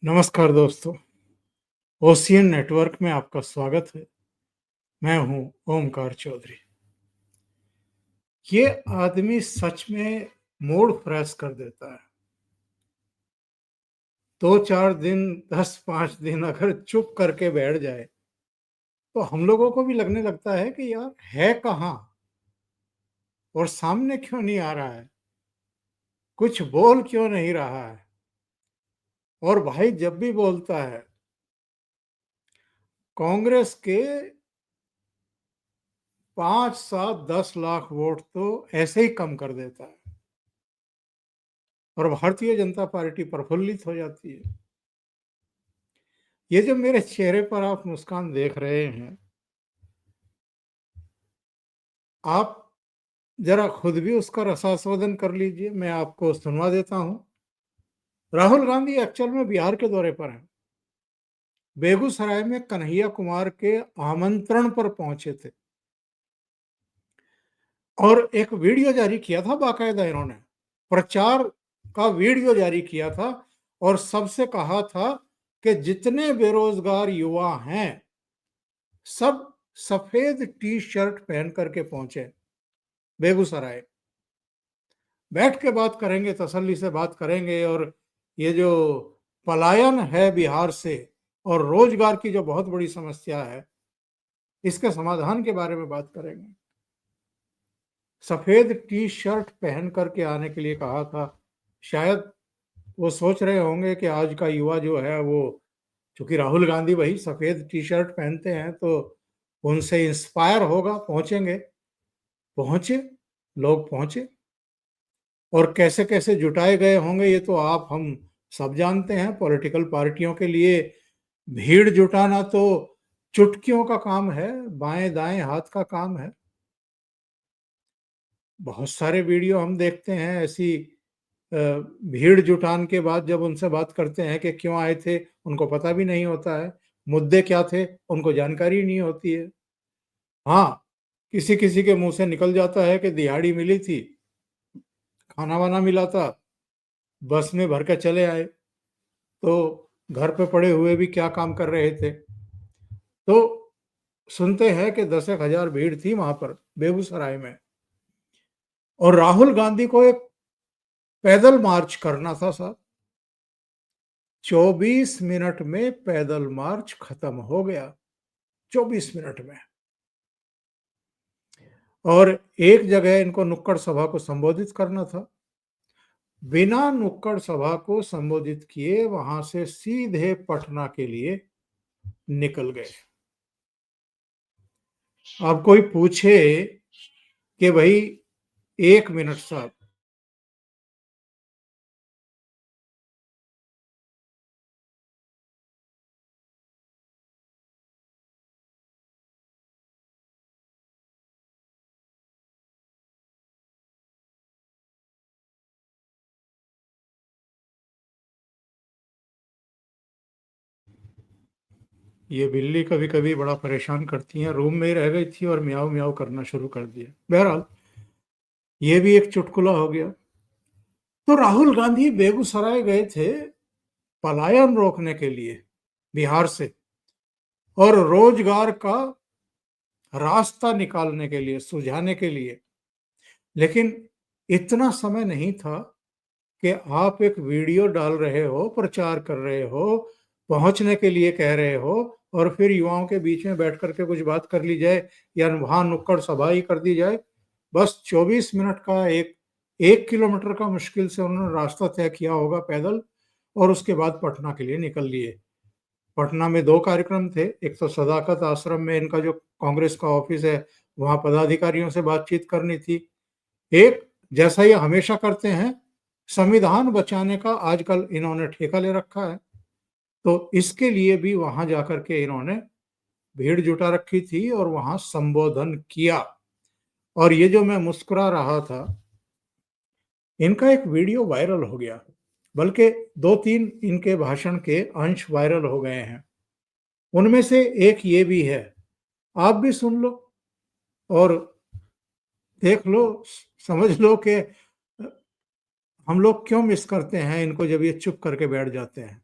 नमस्कार दोस्तों, ocean network में आपका स्वागत है। मैं हूं ओमकार चौधरी। ये आदमी सच में मूड फ्रेश कर देता है। 2-4 दिन, 10-5 दिन अगर चुप करके बैठ जाए, तो हम लोगों को भी लगने लगता है कि यार है कहाँ और सामने क्यों नहीं आ रहा है, कुछ बोल क्यों नहीं रहा है। और भाई जब भी बोलता है, कांग्रेस के 5, 7, 10 लाख वोट तो ऐसे ही कम कर देता है और भारतीय जनता पार्टी प्रफुल्लित हो जाती है। ये जो मेरे चेहरे पर आप मुस्कान देख रहे हैं, आप जरा खुद भी उसका रसास्वादन कर लीजिए। मैं आपको सुनवा देता हूं। राहुल गांधी एक्चुअल में बिहार के दौरे पर हैं। बेगूसराय में कन्हैया कुमार के आमंत्रण पर पहुंचे थे और एक वीडियो जारी किया था। बाकायदा इन्होंने प्रचार का वीडियो जारी किया था और सबसे कहा था कि जितने बेरोजगार युवा हैं, सब सफेद टी शर्ट पहन करके पहुंचे बेगूसराय। बैठ के बात करेंगे, तसल्ली से बात करेंगे और ये जो पलायन है बिहार से और रोजगार की जो बहुत बड़ी समस्या है, इसके समाधान के बारे में बात करेंगे। सफेद टी शर्ट पहन करके आने के लिए कहा था। शायद वो सोच रहे होंगे कि आज का युवा जो है वो, चूंकि राहुल गांधी वही सफेद टी शर्ट पहनते हैं, तो उनसे इंस्पायर होगा, पहुंचेंगे। पहुंचे, लोग पहुंचे और कैसे कैसे जुटाए गए होंगे ये तो आप हम सब जानते हैं। पॉलिटिकल पार्टियों के लिए भीड़ जुटाना तो चुटकियों का काम है, बाएं दाएं हाथ का काम है। बहुत सारे वीडियो हम देखते हैं ऐसी। भीड़ जुटान के बाद जब उनसे बात करते हैं कि क्यों आए थे, उनको पता भी नहीं होता है। मुद्दे क्या थे उनको जानकारी नहीं होती है। हाँ, किसी किसी के मुंह से निकल जाता है कि दिहाड़ी मिली थी, खाना वाना मिला था, बस में भर के चले आए। तो घर पे पड़े हुए भी क्या काम कर रहे थे। तो सुनते हैं कि 10,000 भीड़ थी वहां पर बेगूसराय में और राहुल गांधी को एक पैदल मार्च करना था साहब। 24 मिनट में पैदल मार्च खत्म हो गया, 24 मिनट में। और एक जगह इनको नुक्कड़ सभा को संबोधित करना था। बिना नुक्कड़ सभा को संबोधित किए वहां से सीधे पटना के लिए निकल गए। अब कोई पूछे कि भाई 1 मिनट साहब, ये बिल्ली कभी कभी बड़ा परेशान करती है। रूम में ही रह गई थी और म्याऊं म्याऊं करना शुरू कर दिया। बहरहाल ये भी एक चुटकुला हो गया। तो राहुल गांधी बेगूसराय गए थे पलायन रोकने के लिए बिहार से और रोजगार का रास्ता निकालने के लिए, सुझाने के लिए। लेकिन इतना समय नहीं था कि आप एक वीडियो डाल रहे हो, प्रचार कर रहे हो, पहुंचने के लिए कह रहे हो और फिर युवाओं के बीच में बैठ करके कुछ बात कर ली जाए या वहां नुक्कड़ सभा ही कर दी जाए। बस 24 मिनट का 1 किलोमीटर का मुश्किल से उन्होंने रास्ता तय किया होगा पैदल और उसके बाद पटना के लिए निकल लिए। पटना में दो कार्यक्रम थे। एक तो सदाकत आश्रम में इनका जो कांग्रेस का ऑफिस है, वहां पदाधिकारियों से बातचीत करनी थी। एक, जैसा ये हमेशा करते हैं, संविधान बचाने का आजकल इन्होंने ठेका ले रखा है, तो इसके लिए भी वहां जाकर के इन्होंने भीड़ जुटा रखी थी और वहां संबोधन किया। और ये जो मैं मुस्कुरा रहा था, इनका एक वीडियो वायरल हो गया, बल्कि 2-3 इनके भाषण के अंश वायरल हो गए हैं। उनमें से एक ये भी है, आप भी सुन लो और देख लो, समझ लो कि हम लोग क्यों मिस करते हैं इनको जब ये चुप करके बैठ जाते हैं।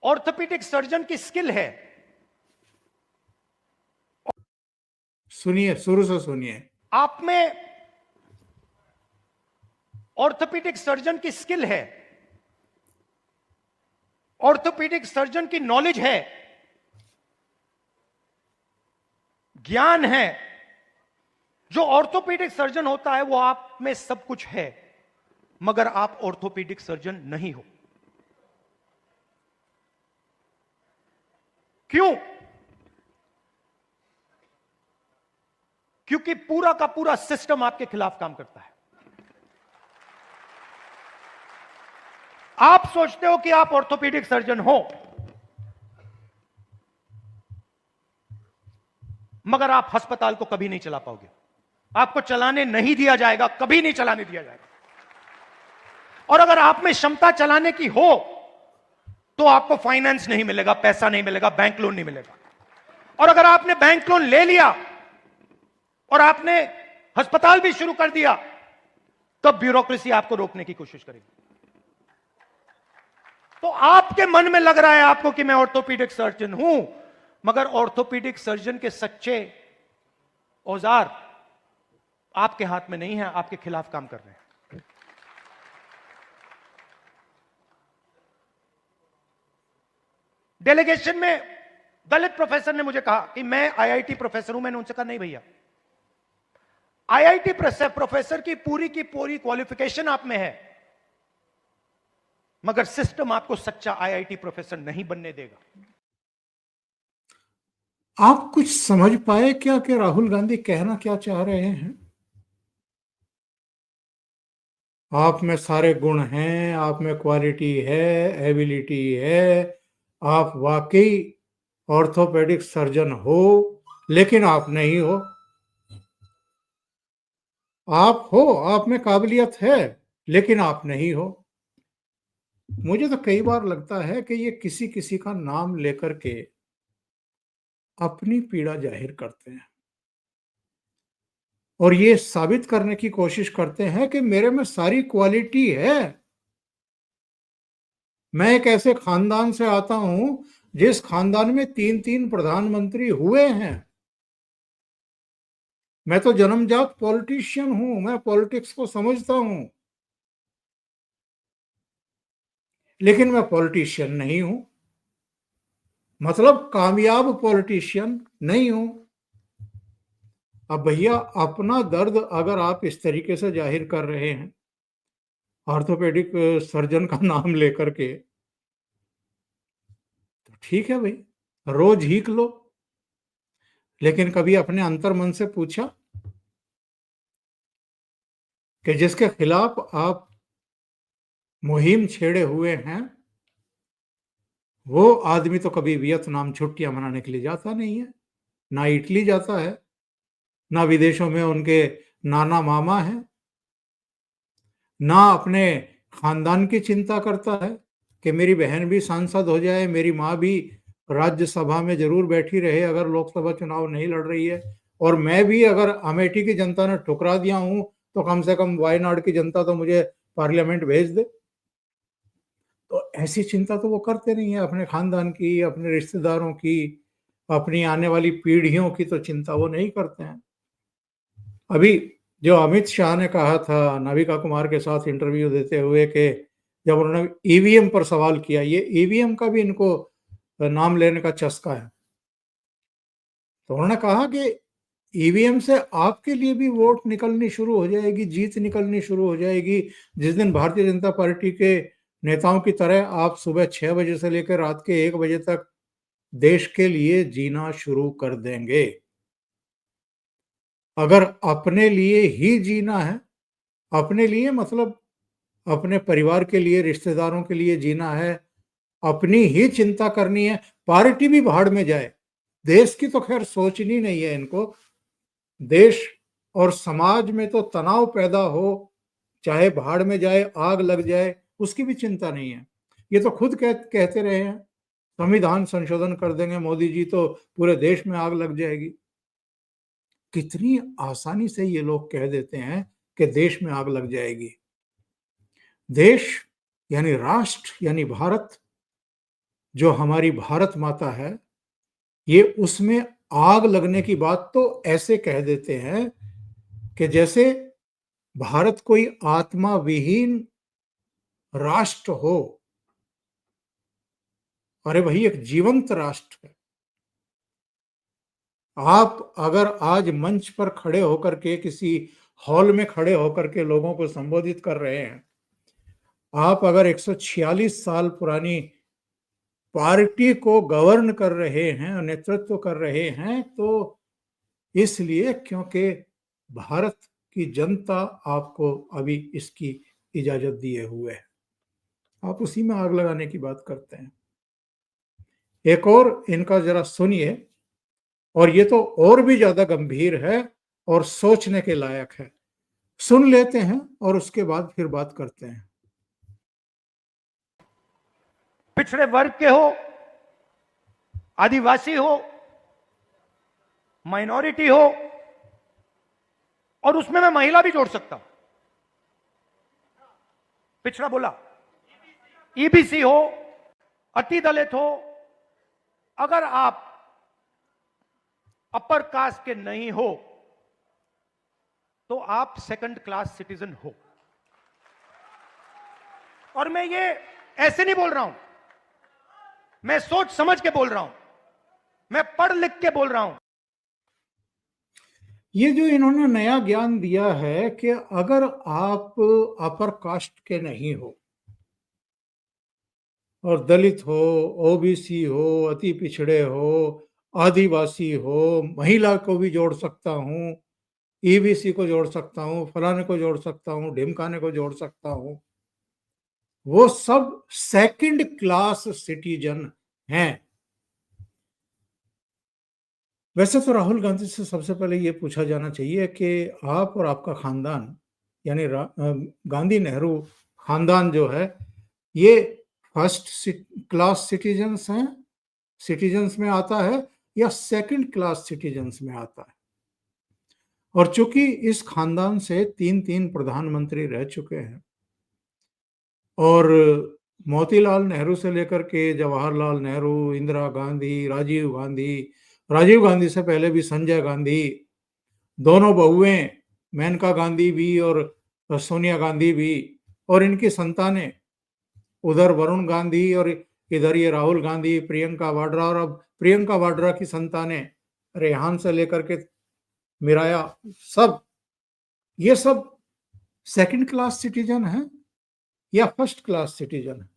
ऑर्थोपेडिक सर्जन की स्किल है। सुनिए, शुरू से सुनिए। आप में ऑर्थोपेडिक सर्जन की स्किल है, ऑर्थोपेडिक सर्जन की नॉलेज है, ज्ञान है। जो ऑर्थोपेडिक सर्जन होता है वो आप में सब कुछ है, मगर आप ऑर्थोपेडिक सर्जन नहीं हो। क्यों? क्योंकि पूरा का पूरा सिस्टम आपके खिलाफ काम करता है। आप सोचते हो कि आप ऑर्थोपेडिक सर्जन हो, मगर आप अस्पताल को कभी नहीं चला पाओगे। आपको चलाने नहीं दिया जाएगा, कभी नहीं चलाने दिया जाएगा। और अगर आप में क्षमता चलाने की हो तो आपको फाइनेंस नहीं मिलेगा, पैसा नहीं मिलेगा, बैंक लोन नहीं मिलेगा। और अगर आपने बैंक लोन ले लिया और आपने अस्पताल भी शुरू कर दिया, तब ब्यूरोक्रेसी आपको रोकने की कोशिश करेगी। तो आपके मन में लग रहा है आपको कि मैं ऑर्थोपेडिक सर्जन हूं, मगर ऑर्थोपेडिक सर्जन के सच्चे औजार आपके हाथ में नहीं है, आपके खिलाफ काम कर रहे हैं। डेलीगेशन में दलित प्रोफेसर ने मुझे कहा कि मैं आईआईटी प्रोफेसर हूं। मैंने उनसे कहा नहीं भैया, आईआईटी प्रोफेसर की पूरी क्वालिफिकेशन आप में है, मगर सिस्टम आपको सच्चा आईआईटी प्रोफेसर नहीं बनने देगा। आप कुछ समझ पाए क्या कि राहुल गांधी कहना क्या चाह रहे हैं? आप में सारे गुण हैं, आप में क्वालिटी है, एबिलिटी है, आप वाकई ऑर्थोपेडिक सर्जन हो, लेकिन आप नहीं हो। आप हो, आप में काबिलियत है, लेकिन आप नहीं हो। मुझे तो कई बार लगता है कि ये किसी किसी का नाम लेकर के अपनी पीड़ा जाहिर करते हैं और ये साबित करने की कोशिश करते हैं कि मेरे में सारी क्वालिटी है। मैं एक ऐसे खानदान से आता हूं जिस खानदान में 3 प्रधानमंत्री हुए हैं। मैं तो जन्मजात पॉलिटिशियन हूं, मैं पॉलिटिक्स को समझता हूं, लेकिन मैं पॉलिटिशियन नहीं हूं, मतलब कामयाब पॉलिटिशियन नहीं हूं। अब भैया, अपना दर्द अगर आप इस तरीके से जाहिर कर रहे हैं ऑर्थोपेडिक सर्जन का नाम लेकर के, तो ठीक है भाई, रोज हीक लो, लेकिन कभी अपने अंतर्मन से पूछा कि जिसके खिलाफ आप मुहिम छेड़े हुए हैं, वो आदमी तो कभी वियतनाम छुट्टियां मनाने के लिए जाता नहीं है, ना इटली जाता है, ना विदेशों में उनके नाना मामा है, ना अपने खानदान की चिंता करता है कि मेरी बहन भी सांसद हो जाए, मेरी माँ भी राज्यसभा में जरूर बैठी रहे अगर लोकसभा चुनाव नहीं लड़ रही है, और मैं भी अगर अमेठी की जनता ने ठुकरा दिया हूं तो कम से कम वायनाड की जनता तो मुझे पार्लियामेंट भेज दे। तो ऐसी चिंता तो वो करते नहीं है, अपने खानदान की, अपने रिश्तेदारों की, अपनी आने वाली पीढ़ियों की तो चिंता वो नहीं करते हैं। अभी जो अमित शाह ने कहा था नाविका कुमार के साथ इंटरव्यू देते हुए कि जब उन्होंने ईवीएम पर सवाल किया, ये ईवीएम का भी इनको नाम लेने का चस्का है, तो उन्होंने कहा कि ईवीएम से आपके लिए भी वोट निकलनी शुरू हो जाएगी, जीत निकलनी शुरू हो जाएगी जिस दिन भारतीय जनता पार्टी के नेताओं की तरह आप सुबह 6 बजे से लेकर रात के 1 बजे तक देश के लिए जीना शुरू कर देंगे। अगर अपने लिए ही जीना है, अपने लिए मतलब अपने परिवार के लिए, रिश्तेदारों के लिए जीना है, अपनी ही चिंता करनी है, पार्टी भी भाड़ में जाए, देश की तो खैर सोचनी नहीं है इनको, देश और समाज में तो तनाव पैदा हो, चाहे भाड़ में जाए, आग लग जाए, उसकी भी चिंता नहीं है। ये तो खुद कहते रहे हैं संविधान संशोधन कर देंगे मोदी जी तो पूरे देश में आग लग जाएगी। कितनी आसानी से ये लोग कह देते हैं कि देश में आग लग जाएगी। देश यानी राष्ट्र यानी भारत, जो हमारी भारत माता है, ये उसमें आग लगने की बात तो ऐसे कह देते हैं कि जैसे भारत कोई आत्मा विहीन राष्ट्र हो। अरे भाई, एक जीवंत राष्ट्र है। आप अगर आज मंच पर खड़े होकर के, किसी हॉल में खड़े होकर के लोगों को संबोधित कर रहे हैं, आप अगर 146 साल पुरानी पार्टी को गवर्न कर रहे हैं, नेतृत्व कर रहे हैं, तो इसलिए क्योंकि भारत की जनता आपको अभी इसकी इजाजत दिए हुए है। आप उसी में आग लगाने की बात करते हैं। एक और इनका जरा सुनिए, और ये तो और भी ज्यादा गंभीर है और सोचने के लायक है। सुन लेते हैं और उसके बाद फिर बात करते हैं। पिछड़े वर्ग के हो, आदिवासी हो, माइनॉरिटी हो, और उसमें मैं महिला भी जोड़ सकता हूं। पिछड़ा बोला, ईबीसी हो, अति दलित हो, अगर आप अपर कास्ट के नहीं हो तो आप सेकंड क्लास सिटीजन हो। और मैं ये ऐसे नहीं बोल रहा हूं, मैं सोच समझ के बोल रहा हूं, मैं पढ़ लिख के बोल रहा हूं। ये जो इन्होंने नया ज्ञान दिया है कि अगर आप अपर कास्ट के नहीं हो और दलित हो, ओबीसी हो, अति पिछड़े हो, आदिवासी हो, महिला को भी जोड़ सकता हूं, ईबीसी को जोड़ सकता हूं, फलाने को जोड़ सकता हूं, ढिमकाने को जोड़ सकता हूं, वो सब सेकंड क्लास सिटीजन हैं। वैसे तो राहुल गांधी से सबसे पहले ये पूछा जाना चाहिए कि आप और आपका खानदान, यानी गांधी नेहरू खानदान जो है, ये फर्स्ट क्लास सिटीजन्स हैं, सिटीजन्स में आता है, या सेकंड क्लास सिटीजन्स में आता है। और चूंकि इस खानदान से 3 प्रधानमंत्री रह चुके हैं, और मोतीलाल नेहरू से लेकर के जवाहरलाल नेहरू, इंदिरा गांधी, राजीव गांधी से पहले भी संजय गांधी, दोनों बहुएं मेनका गांधी भी और सोनिया गांधी भी, और इनकी संतानें, उधर वरुण गांधी और इधर ये राहुल गांधी, प्रियंका वाड्रा, और अब प्रियंका वाड्रा की संतानें रेहान से लेकर के मिराया, ये सब सेकंड क्लास सिटीजन हैं या फर्स्ट क्लास सिटीजन है?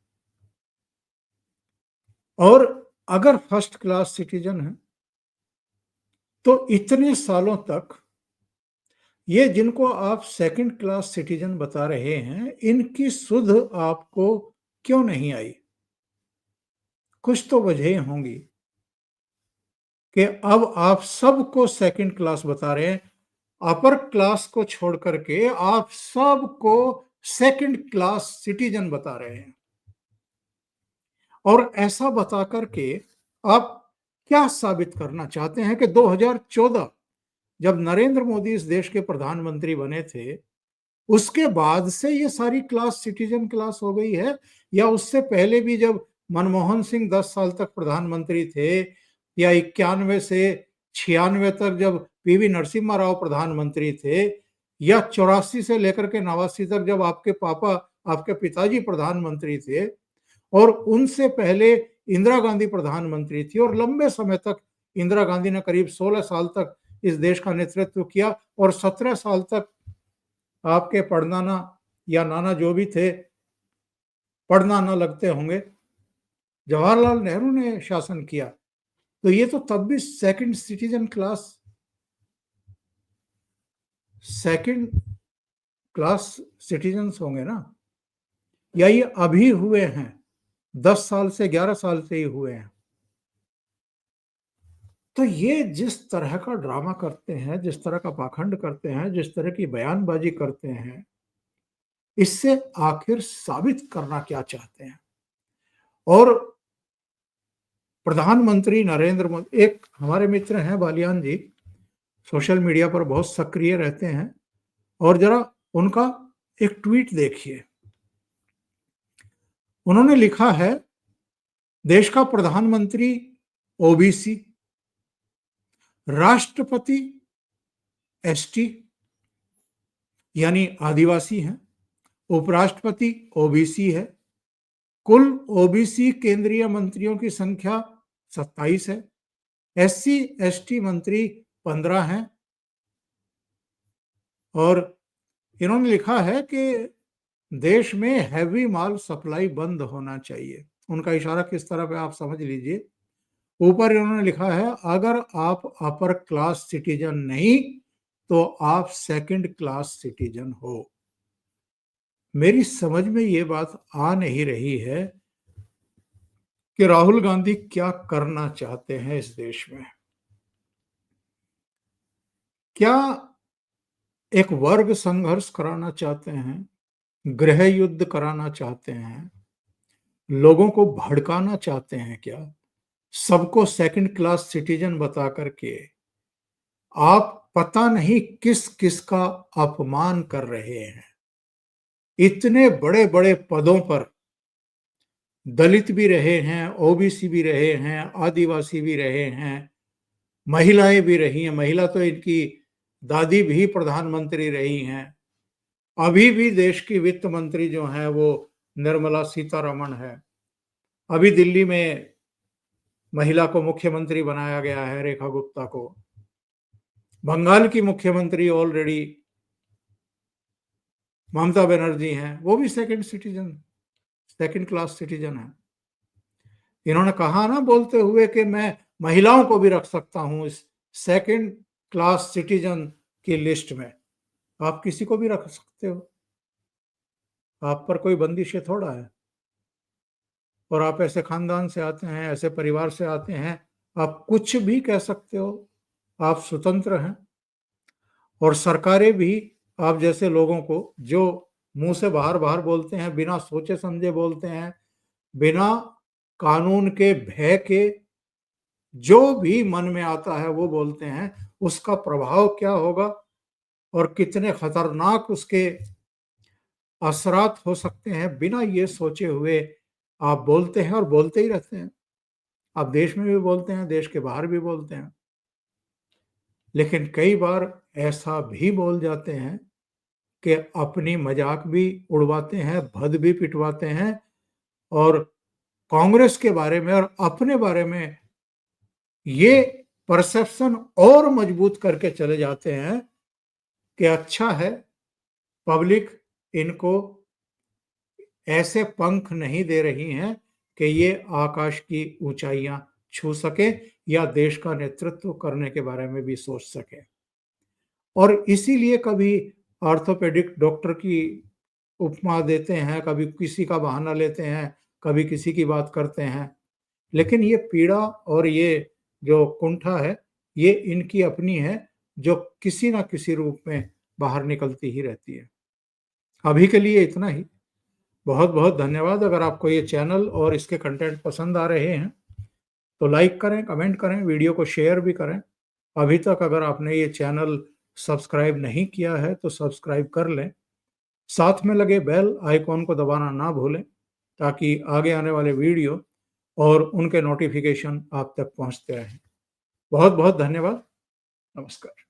और अगर फर्स्ट क्लास सिटीजन है तो इतने सालों तक ये जिनको आप सेकंड क्लास सिटीजन बता रहे हैं, इनकी सुध आपको क्यों नहीं आई? कुछ तो वजह होंगी कि अब आप सबको सेकंड क्लास बता रहे हैं। अपर क्लास को छोड़ करके आप सबको सेकंड क्लास सिटीजन बता रहे हैं। और ऐसा बता करके आप क्या साबित करना चाहते हैं कि 2014 जब नरेंद्र मोदी इस देश के प्रधानमंत्री बने थे, उसके बाद से ये सारी क्लास सिटीजन क्लास हो गई है, या उससे पहले भी जब मनमोहन सिंह 10 साल तक प्रधानमंत्री थे, या 91 से 96 तक जब पीवी नरसिम्हा राव प्रधानमंत्री थे, या 84 से लेकर के 89 तक जब आपके पापा, आपके पिताजी प्रधानमंत्री थे, और उनसे पहले इंदिरा गांधी प्रधानमंत्री थी, और लंबे समय तक इंदिरा गांधी ने करीब 16 साल तक इस देश का नेतृत्व किया, और 17 साल तक आपके पड़नाना या नाना जो भी थे, पड़नाना लगते होंगे, जवाहरलाल नेहरू ने शासन किया। तो ये तो तब भी second citizen class, second class citizens होंगे ना? या ये अभी हुए हैं, 10 साल से 11 साल से ही हुए हैं? तो ये जिस तरह का ड्रामा करते हैं, जिस तरह का पाखंड करते हैं, जिस तरह की बयानबाजी करते हैं, इससे आखिर साबित करना क्या चाहते हैं? और प्रधानमंत्री नरेंद्र मोदी, एक हमारे मित्र हैं बालियान जी, सोशल मीडिया पर बहुत सक्रिय रहते हैं, और जरा उनका एक ट्वीट देखिए। उन्होंने लिखा है, देश का प्रधानमंत्री ओबीसी, राष्ट्रपति एसटी यानी आदिवासी हैं, उपराष्ट्रपति ओबीसी है, कुल ओबीसी केंद्रीय मंत्रियों की संख्या 27 है, एससी एसटी मंत्री 15 हैं, और इन्होंने लिखा है कि देश में हैवी माल सप्लाई बंद होना चाहिए। उनका इशारा किस तरह पे आप समझ लीजिए। ऊपर इन्होंने लिखा है अगर आप अपर क्लास सिटीजन नहीं तो आप सेकंड क्लास सिटीजन हो। मेरी समझ में ये बात आ नहीं रही है कि राहुल गांधी क्या करना चाहते हैं इस देश में। क्या एक वर्ग संघर्ष कराना चाहते हैं, गृह युद्ध कराना चाहते हैं, लोगों को भड़काना चाहते हैं? क्या सबको सेकंड क्लास सिटीजन बता करके आप पता नहीं किस किस का अपमान कर रहे हैं। इतने बड़े बड़े पदों पर दलित भी रहे हैं, ओबीसी भी रहे हैं, आदिवासी भी रहे हैं, महिलाएं भी रही हैं। महिला तो इनकी दादी भी प्रधानमंत्री रही हैं। अभी भी देश की वित्त मंत्री जो हैं वो निर्मला सीतारमण है। अभी दिल्ली में महिला को मुख्यमंत्री बनाया गया है, रेखा गुप्ता को। बंगाल की मुख्यमंत्री ऑलरेडी ममता बनर्जी हैं, वो भी सेकंड क्लास सिटीजन है। इन्होंने कहा ना बोलते हुए कि मैं महिलाओं को भी रख सकता हूं इस सेकंड क्लास सिटीजन की लिस्ट में। आप किसी को भी रख सकते हो, आप पर कोई बंदिशें थोड़ा है। और आप ऐसे खानदान से आते हैं, ऐसे परिवार से आते हैं, आप कुछ भी कह सकते हो, आप स्वतंत्र हैं। और सरकारें भी आप जैसे लोगों को जो मुंह से बाहर बाहर बोलते हैं, बिना सोचे समझे बोलते हैं, बिना कानून के भय के जो भी मन में आता है वो बोलते हैं, उसका प्रभाव क्या होगा और कितने खतरनाक उसके असरात हो सकते हैं, बिना ये सोचे हुए आप बोलते हैं और बोलते ही रहते हैं। आप देश में भी बोलते हैं, देश के बाहर भी बोलते हैं। लेकिन कई बार ऐसा भी बोल जाते हैं कि अपनी मजाक भी उड़वाते हैं, भद भी पिटवाते हैं, और कांग्रेस के बारे में और अपने बारे में ये परसेप्शन और मजबूत करके चले जाते हैं कि अच्छा है, पब्लिक इनको ऐसे पंख नहीं दे रही हैं कि ये आकाश की ऊंचाइयां छू सके या देश का नेतृत्व करने के बारे में भी सोच सके। और इसीलिए कभी ऑर्थोपेडिक डॉक्टर की उपमा देते हैं, कभी किसी का बहाना लेते हैं, कभी किसी की बात करते हैं। लेकिन ये पीड़ा और ये जो कुंठा है, ये इनकी अपनी है, जो किसी ना किसी रूप में बाहर निकलती ही रहती है। अभी के लिए इतना ही। बहुत बहुत धन्यवाद। अगर आपको ये चैनल और इसके कंटेंट पसंद आ रहे हैं तो लाइक करें, कमेंट करें, वीडियो को शेयर भी करें। अभी तक अगर आपने ये चैनल सब्सक्राइब नहीं किया है तो सब्सक्राइब कर लें। साथ में लगे बेल आइकॉन को दबाना ना भूलें ताकि आगे आने वाले वीडियो और उनके नोटिफिकेशन आप तक पहुंचते रहें। बहुत बहुत धन्यवाद। नमस्कार।